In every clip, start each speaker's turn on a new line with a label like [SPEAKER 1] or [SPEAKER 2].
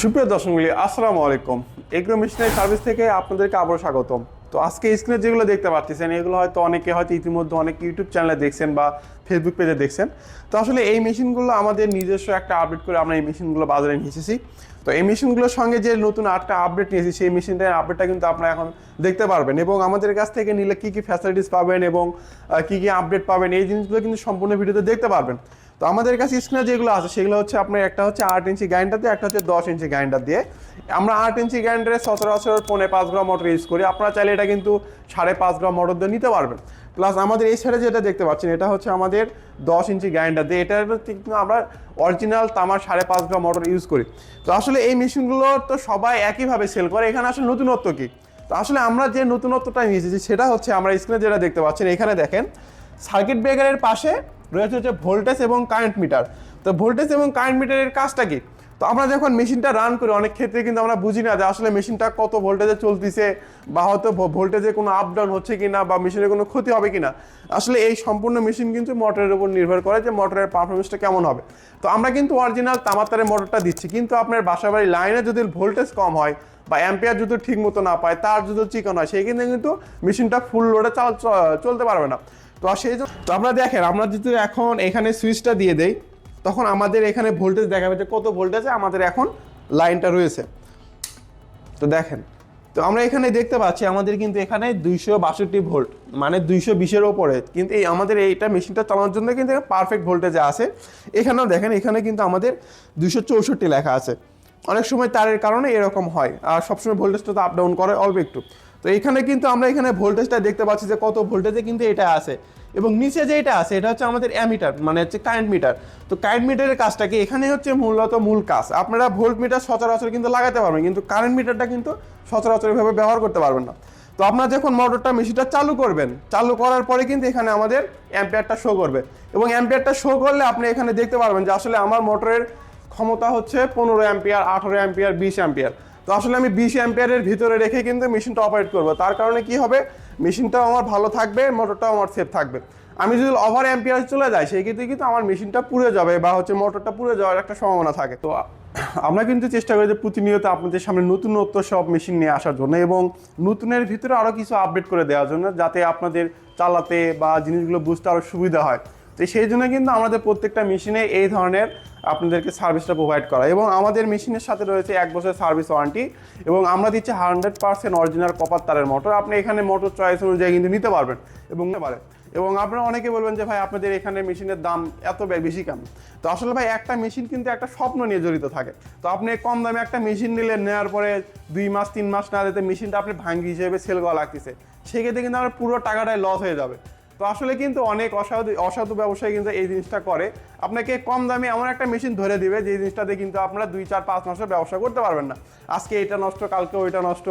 [SPEAKER 1] সুপ্রিয় দর্শকমণ্ডলী, আসসালামু আলাইকুম। এগ্রো মেশিনারি সার্ভিস থেকে আপনাদেরকে আবারও স্বাগতম। তো আজকে স্ক্রিনে যেগুলো দেখতে পাচ্ছেন এগুলো হয়তো অনেকে ইতিমধ্যে অনেক ইউটিউব চ্যানেলে দেখছেন বা ফেসবুক পেজে দেখছেন। তো আসলে এই মেশিনগুলো আমাদের নিজস্ব একটা আপডেট করে আমরা এই মেশিনগুলো বাজারে নিয়ে এসেছি। তো এই মেশিনগুলোর সঙ্গে যে নতুন একটা আপডেট নিয়েছি সেই মেশিনটার আপডেটটা কিন্তু আপনারা এখন দেখতে পারবেন, এবং আমাদের কাছ থেকে নিলে কী কী ফ্যাসিলিটিস পাবেন এবং কী কী আপডেট পাবেন এই জিনিসগুলো কিন্তু সম্পূর্ণ ভিডিওতে দেখতে পারবেন। তো আমাদের কাছে স্ক্রিনে যেগুলো আছে সেগুলো হচ্ছে আপনার একটা হচ্ছে 8 ইঞ্চি গ্রাইন্ডার দিয়ে, একটা হচ্ছে 10 ইঞ্চি গ্রাইন্ডার দিয়ে। আমরা 8 ইঞ্চি গ্রাইন্ডারে সচরাচর 5.5 গ্রাম মোটর ইউজ করি। আপনারা চাইলে এটা কিন্তু 5.5 গ্রাম মোটর দিয়ে নিতে পারবেন। প্লাস আমাদের এই সাইডে যেটা দেখতে পাচ্ছেন এটা হচ্ছে আমাদের 10 ইঞ্চি গ্রাইন্ডার দিয়ে, এটার কিন্তু আমরা অরিজিনাল তামার 5.5 গ্রাম মোটর ইউজ করি। তো আসলে এই মেশিনগুলো তো সবাই একইভাবে সেল করে, এখানে আসলে নতুনত্ব কী? তো আসলে আমরা যে নতুনত্বটা নিয়ে এসেছি সেটা হচ্ছে আমরা স্ক্রিনে যেটা দেখতে পাচ্ছেন এখানে দেখেন সার্কিট ব্রেকারের পাশে রয়েছে হচ্ছে ভোল্টেজ এবং কারেন্ট মিটার। তো ভোল্টেজ এবং কারেন্ট মিটারের কাজটা কি? তো আমরা যখন মেশিনটা রান করি অনেক ক্ষেত্রে কিন্তু আমরা বুঝি না যে আসলে মেশিনটা কত ভোল্টেজে চলতেছে, বা হয়তো ভোল্টেজে কোনো আপ ডাউন হচ্ছে কিনা, বা মেশিনের কোনো ক্ষতি হবে কিনা। আসলে এই সম্পূর্ণ মেশিন কিন্তু মোটরের উপর নির্ভর করে যে মোটরের পারফরমেন্সটা কেমন হবে। তো আমরা কিন্তু অরিজিনাল তামার তারের মোটরটা দিচ্ছি, কিন্তু আপনার বাসাবাড়ির লাইনে যদি ভোল্টেজ কম হয় বা অ্যাম্পিয়ার যদি ঠিক মতো না পায়, তার যদি চিকন হয়, সেই ক্ষেত্রে কিন্তু মেশিনটা ফুল লোডে চলতে পারবে না। তো সেই জন্য তো আমরা দেখেন, আমরা যদি এখন এখানে সুইচটা দিয়ে দেই তখন আমাদের এখানে ভোল্টেজ দেখাবে যে কত ভোল্টেজে আমাদের এখন লাইনটা রয়েছে। তো দেখেন, তো আমরা এখানে দেখতে পাচ্ছি আমাদের কিন্তু এখানে 262 ভোল্ট, মানে 220-এর ওপরে কিন্তু এই আমাদের এইটা মেশিনটা চালানোর জন্য কিন্তু পারফেক্ট ভোল্টেজে আছে। এখানেও দেখেন, এখানে কিন্তু আমাদের 264 লেখা আছে। অনেক সময় তারের কারণে এরকম হয়, আর সবসময় ভোল্টেজটা তো আপ ডাউন করে অল্প একটু। তো এখানে কিন্তু আমরা এখানে ভোল্টেজটা দেখতে পাচ্ছি যে কত ভোল্টেজে কিন্তু এটা আছে, এবং নিচে যে এটা আছে এটা হচ্ছে আমাদের অ্যামিটার, মানে হচ্ছে কারেন্ট মিটার। তো কারেন্ট মিটারের কাজটা কি? এখানে হচ্ছে মূল কাজ। আপনারা ভোল্ট মিটার সচরাচর কিন্তু লাগাতে পারবেন, কিন্তু কারেন্ট মিটারটা কিন্তু সচরাচর এভাবে ব্যবহার করতে পারবেন না। তো আপনারা যখন মোটরটা মেশিনটা চালু করবেন, চালু করার পরে কিন্তু এখানে আমাদের অ্যাম্পিয়ারটা শো করবে, এবং অ্যাম্পিয়ারটা শো করলে আপনি এখানে দেখতে পারবেন যে আসলে আমার মোটরের ক্ষমতা হচ্ছে 15 অ্যাম্পিয়ার, 18 অ্যাম্পিয়ার, 20 অ্যাম্পিয়ার। তো আসলে আমি 20 অ্যাম্পিয়ারের ভিতরে রেখে কিন্তু মেশিনটা অপারেট করবো। তার কারণে কি হবে, মেশিনটাও আমার ভালো থাকবে, মোটরটাও আমার সেফ থাকবে। আমি যদি ওভার অ্যাম্পিয়ার চলে যাই সেই ক্ষেত্রে কিন্তু আমার মেশিনটা পুড়ে যাবে, বা হচ্ছে মোটরটা পুড়ে যাওয়ার একটা সম্ভাবনা থাকে। তো আমরা কিন্তু চেষ্টা করি যে প্রতিনিয়ত আপনাদের সামনে নতুনত্ব সব মেশিন নিয়ে আসার জন্য, এবং নতুনের ভিতরে আরও কিছু আপডেট করে দেওয়ার জন্য, যাতে আপনাদের চালাতে বা জিনিসগুলো বুঝতে আরও সুবিধা হয়। তো সেই জন্য কিন্তু আমাদের প্রত্যেকটা মেশিনে এই ধরনের আপনাদেরকে সার্ভিসটা প্রোভাইড করা, এবং আমাদের মেশিনের সাথে রয়েছে 1 বছরের সার্ভিস ওয়ারেন্টি, এবং আমরা দিচ্ছি 100% অরিজিনাল কপার তারের মোটর। আপনি এখানে মোটর চয়েস অনুযায়ী কিন্তু নিতে পারবেন এবং আপনারা অনেকে বলবেন যে ভাই আপনাদের এখানে মেশিনের দাম এত বেশি কেন? তো আসলে ভাই একটা মেশিন কিন্তু একটা স্বপ্ন নিয়ে জড়িত থাকে। তো আপনি কম দামে একটা মেশিন নিলেন, নেওয়ার পরে 2 মাস 3 মাস না দিতে মেশিনটা আপনি ভাঙ্গি হিসেবে সেল করা লাগতেছে, সেক্ষেত্রে কিন্তু আমার পুরো টাকাটাই লস হয়ে যাবে। তো আসলে কিন্তু অনেক অসাধু ব্যবসায়ী কিন্তু এই জিনিসটা করে, আপনাকে কম দামে এমন একটা মেশিন ধরে দিবে যে জিনিসটাতে কিন্তু আপনারা 2-4-5 মাসের ব্যবসা করতে পারবেন না। আজকে এটা নষ্ট, কালকে ওইটা নষ্ট,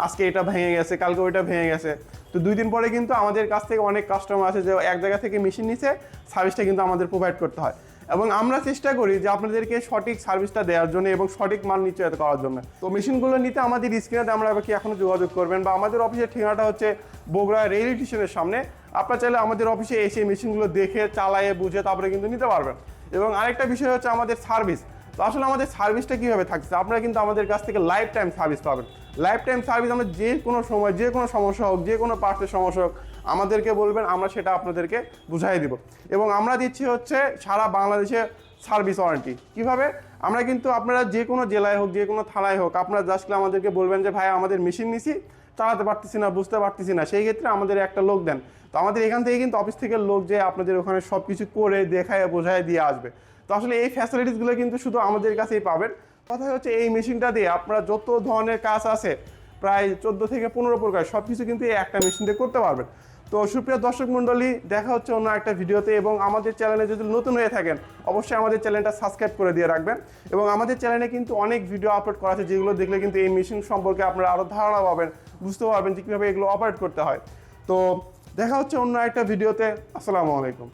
[SPEAKER 1] আজকে এটা ভেঙে গেছে, কালকে ওইটা ভেঙে গেছে। তো 2 দিন পরে কিন্তু আমাদের কাছ থেকে অনেক কাস্টমার আছে যে এক জায়গা থেকে মেশিন নিছে, সার্ভিসটা কিন্তু আমাদের প্রোভাইড করতে হয়, এবং আমরা চেষ্টা করি যে আপনাদেরকে সঠিক সার্ভিসটা দেওয়ার জন্য এবং সঠিক মান নিশ্চয়তা করার জন্য। তো মেশিনগুলো নিতে আমাদের স্ক্রিনে আমরা কি এখনও যোগাযোগ করবেন, বা আমাদের অফিসের ঠিকানাটা হচ্ছে বগুড়া রেল স্টেশনের সামনে। আপনারা চাইলে আমাদের অফিসে এসে মেশিনগুলো দেখে চালায়ে বুঝে তারপরে কিন্তু নিতে পারবেন। এবং আরেকটা বিষয় হচ্ছে আমাদের সার্ভিস। তো আসলে আমাদের সার্ভিসটা কীভাবে থাকছে, আপনারা কিন্তু আমাদের কাছ থেকে লাইফ টাইম সার্ভিস পাবেন। লাইফ টাইম সার্ভিস, আমরা যে কোনো সময় যে কোনো সমস্যা হোক, যে কোনো পার্টসের সমস্যা হোক আমাদেরকে বলবেন, আমরা সেটা আপনাদেরকে বুঝাই দিব। এবং আমরা দিচ্ছি হচ্ছে সারা বাংলাদেশে সার্ভিস ওয়ারেন্টি। কীভাবে? আমরা কিন্তু আপনারা যে কোনো জেলায় হোক, যে কোনো থানায় হোক, আপনারা জাস্ট আমাদেরকে বলবেন যে ভাই আমাদের মেশিন নিছি, চালাতে পারতেছি না, বুঝতে পারতেছি না, সেই ক্ষেত্রে আমাদের একটা লোক দেন। তো আমাদের এখান থেকে কিন্তু অফিস থেকে লোক যে আপনাদের ওখানে সব কিছু করে দেখায় বোঝায় দিয়ে আসবে। তো আসলে এই ফ্যাসিলিটিসগুলো কিন্তু শুধু আমাদের কাছেই পাবেন। কথা হচ্ছে এই মেশিনটা দিয়ে আপনারা যত ধরনের কাজ আছে, প্রায় 14 থেকে 15 প্রকার সব কিছু কিন্তু এই একটা মেশিন দিয়ে করতে পারবেন। তো সুপ্রিয় দর্শক মণ্ডলী, দেখা হচ্ছে অন্য একটা ভিডিওতে, এবং আমাদের চ্যানেলে যদি নতুন হয়ে থাকেন অবশ্যই আমাদের চ্যানেলটা সাবস্ক্রাইব করে দিয়ে রাখবেন। এবং আমাদের চ্যানেলে কিন্তু অনেক ভিডিও আপলোড করা আছে, যেগুলো দেখলে কিন্তু এই মেশিন সম্পর্কে আপনারা আরও ধারণা পাবেন, বুঝতে পারবেন যে কীভাবে এগুলো অপারেট করতে হয়। তো দেখা হচ্ছে অন্য একটা ভিডিওতে। আসসালামু আলাইকুম।